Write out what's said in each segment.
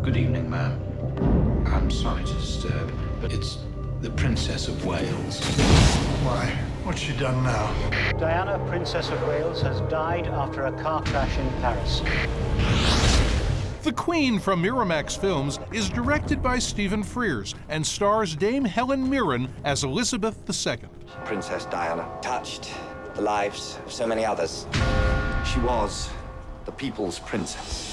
Good evening, ma'am. I'm sorry to disturb, but it's the Princess of Wales. Why? What's she done now? Diana, Princess of Wales, has died after a car crash in Paris. The Queen from Miramax Films is directed by Stephen Frears and stars Dame Helen Mirren as Elizabeth II. Princess Diana touched the lives of so many others. She was the people's princess.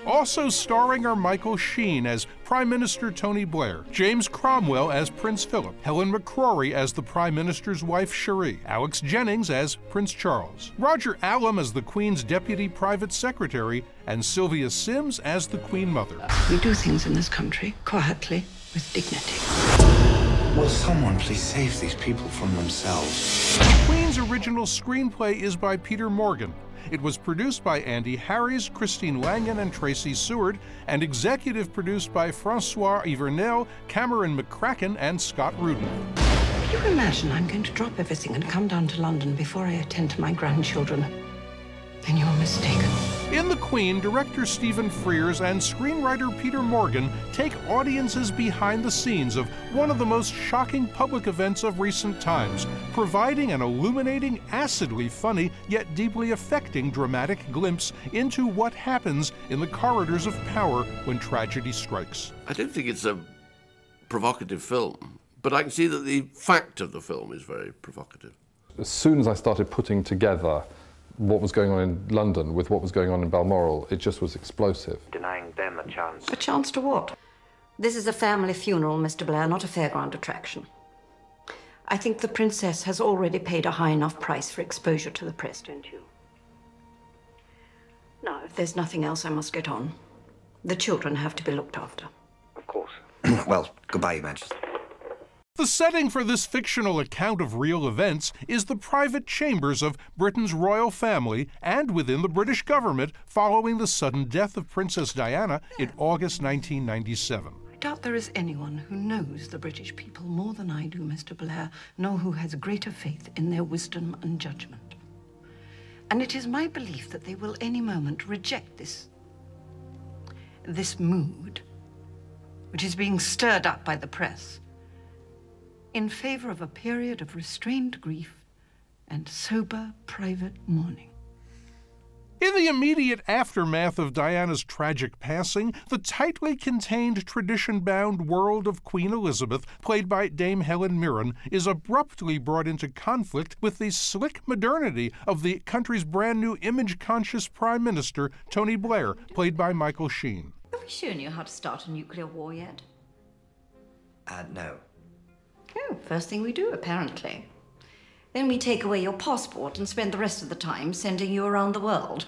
Also starring are Michael Sheen as Prime Minister Tony Blair, James Cromwell as Prince Philip, Helen McCrory as the Prime Minister's wife Cherie, Alex Jennings as Prince Charles, Roger Allam as the Queen's Deputy Private Secretary, and Sylvia Sims as the Queen Mother. We do things in this country quietly, with dignity. Will someone please save these people from themselves? The Queen's original screenplay is by Peter Morgan. It was produced by Andy Harries, Christine Langan, and Tracy Seward, and executive produced by Francois Ivernel, Cameron McCracken, and Scott Rudin. You imagine I'm going to drop everything and come down to London before I attend to my grandchildren? Then you're mistaken. In The Queen, director Stephen Frears and screenwriter Peter Morgan take audiences behind the scenes of one of the most shocking public events of recent times, providing an illuminating, acidly funny, yet deeply affecting dramatic glimpse into what happens in the corridors of power when tragedy strikes. I don't think it's a provocative film, but I can see that the fact of the film is very provocative. As soon as I started putting together what was going on in London with what was going on in Balmoral, it just was explosive. Denying them a chance. A chance to what? This is a family funeral, Mr. Blair, not a fairground attraction. I think the princess has already paid a high enough price for exposure to the press, don't you? Now, if there's nothing else, I must get on. The children have to be looked after. Of course. Well, goodbye, Your Majesty. The setting for this fictional account of real events is the private chambers of Britain's royal family and within the British government following the sudden death of Princess Diana in August 1997. I doubt there is anyone who knows the British people more than I do, Mr. Blair, nor who has greater faith in their wisdom and judgment. And it is my belief that they will any moment reject this mood, which is being stirred up by the press, in favor of a period of restrained grief and sober private mourning. In the immediate aftermath of Diana's tragic passing, the tightly contained, tradition-bound world of Queen Elizabeth, played by Dame Helen Mirren, is abruptly brought into conflict with the slick modernity of the country's brand-new image-conscious Prime Minister, Tony Blair, played by Michael Sheen. Have we shown you how to start a nuclear war yet? No. Oh, first thing we do, apparently. Then we take away your passport and spend the rest of the time sending you around the world.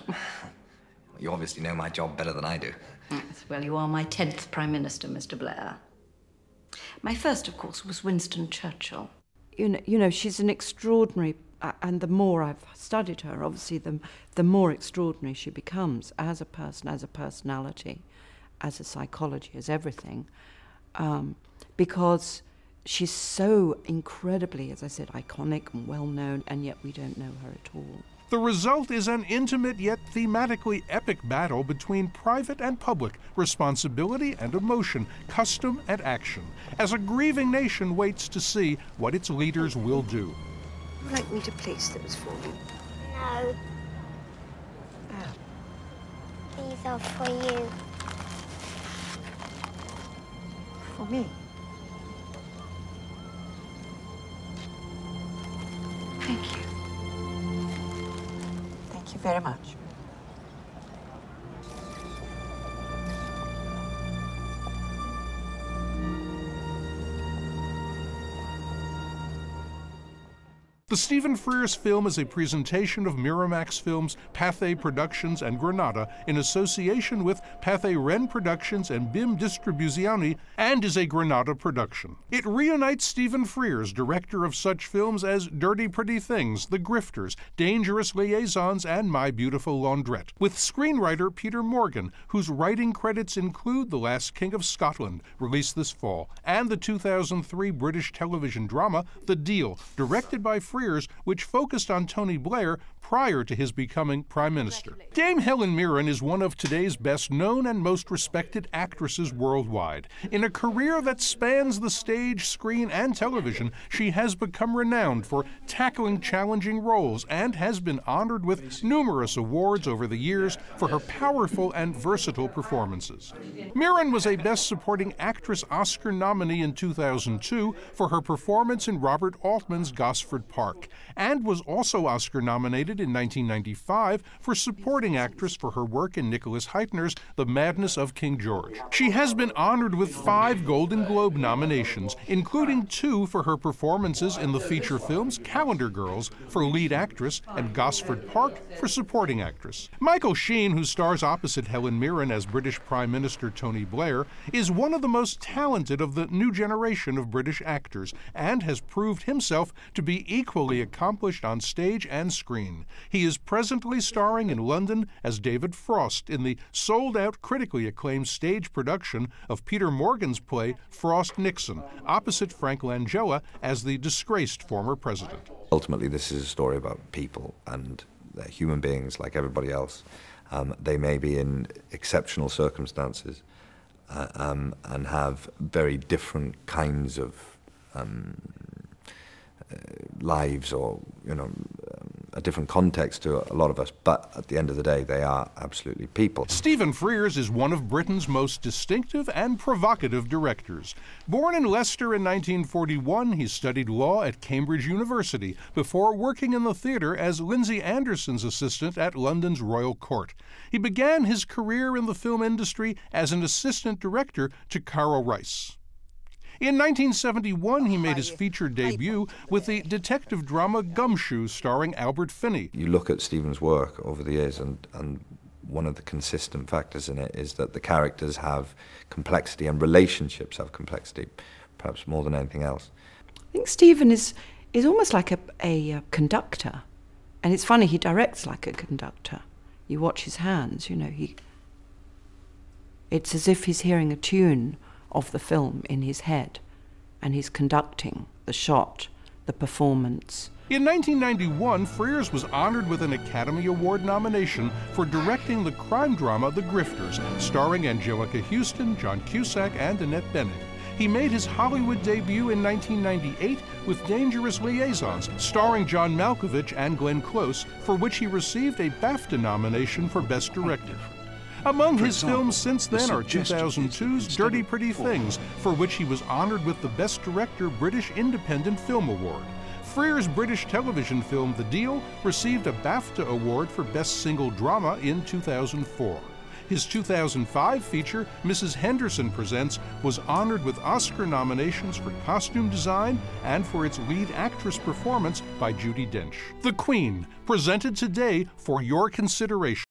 You obviously know my job better than I do. Yes, well, you are my 10th Prime Minister, Mr. Blair. My first, of course, was Winston Churchill. You know, she's an extraordinary, and the more I've studied her, obviously, the more extraordinary she becomes as a person, as a personality, as a psychology, as everything, because she's so incredibly, as I said, iconic and well-known, and yet we don't know her at all. The result is an intimate yet thematically epic battle between private and public, responsibility and emotion, custom and action, as a grieving nation waits to see what its leaders will do. Would you like me to place those for you? No. These are for you. For me? Thank you. Thank you very much. The Stephen Frears film is a presentation of Miramax Films, Pathé Productions, and Granada in association with Pathé Ren Productions and BIM Distribuzioni, and is a Granada production. It reunites Stephen Frears, director of such films as Dirty Pretty Things, The Grifters, Dangerous Liaisons, and My Beautiful Laundrette, with screenwriter Peter Morgan, whose writing credits include The Last King of Scotland, released this fall, and the 2003 British television drama The Deal, directed by Frears Frears, which focused on Tony Blair prior to his becoming Prime Minister. Dame Helen Mirren is one of today's best-known and most respected actresses worldwide. In a career that spans the stage, screen, and television, she has become renowned for tackling challenging roles and has been honored with numerous awards over the years for her powerful and versatile performances. Mirren was a Best Supporting Actress Oscar nominee in 2002 for her performance in Robert Altman's Gosford Park, and was also Oscar nominated in 1995 for Supporting Actress for her work in Nicholas Hytner's The Madness of King George. She has been honored with 5 Golden Globe nominations, including 2 for her performances in the feature films Calendar Girls for lead actress and Gosford Park for supporting actress. Michael Sheen, who stars opposite Helen Mirren as British Prime Minister Tony Blair, is one of the most talented of the new generation of British actors and has proved himself to be equally accomplished on stage and screen. He is presently starring in London as David Frost in the sold-out, critically acclaimed stage production of Peter Morgan's play Frost Nixon, opposite Frank Langella as the disgraced former president. Ultimately, this is a story about people, and they're human beings like everybody else. They may be in exceptional circumstances and have very different kinds of lives, or a different context to a lot of us, but at the end of the day, they are absolutely people. Stephen Frears is one of Britain's most distinctive and provocative directors. Born in Leicester in 1941, he studied law at Cambridge University before working in the theatre as Lindsay Anderson's assistant at London's Royal Court. He began his career in the film industry as an assistant director to Carl Rice. In 1971, he made his feature debut with the detective drama Gumshoe, starring Albert Finney. You look at Stephen's work over the years, and one of the consistent factors in it is that the characters have complexity and relationships have complexity, perhaps more than anything else. I think Stephen is almost like a conductor, and it's funny, he directs like a conductor. You watch his hands, it's as if he's hearing a tune of the film in his head, and he's conducting the shot, the performance. In 1991, Frears was honored with an Academy Award nomination for directing the crime drama The Grifters, starring Angelica Houston, John Cusack, and Annette Bening. He made his Hollywood debut in 1998 with Dangerous Liaisons, starring John Malkovich and Glenn Close, for which he received a BAFTA nomination for Best Director. Among his films since then are 2002's Dirty Pretty Things, for which he was honored with the Best Director British Independent Film Award. Frears' British television film The Deal received a BAFTA Award for Best Single Drama in 2004. His 2005 feature, Mrs. Henderson Presents, was honored with Oscar nominations for costume design and for its lead actress performance by Judi Dench. The Queen, presented today for your consideration.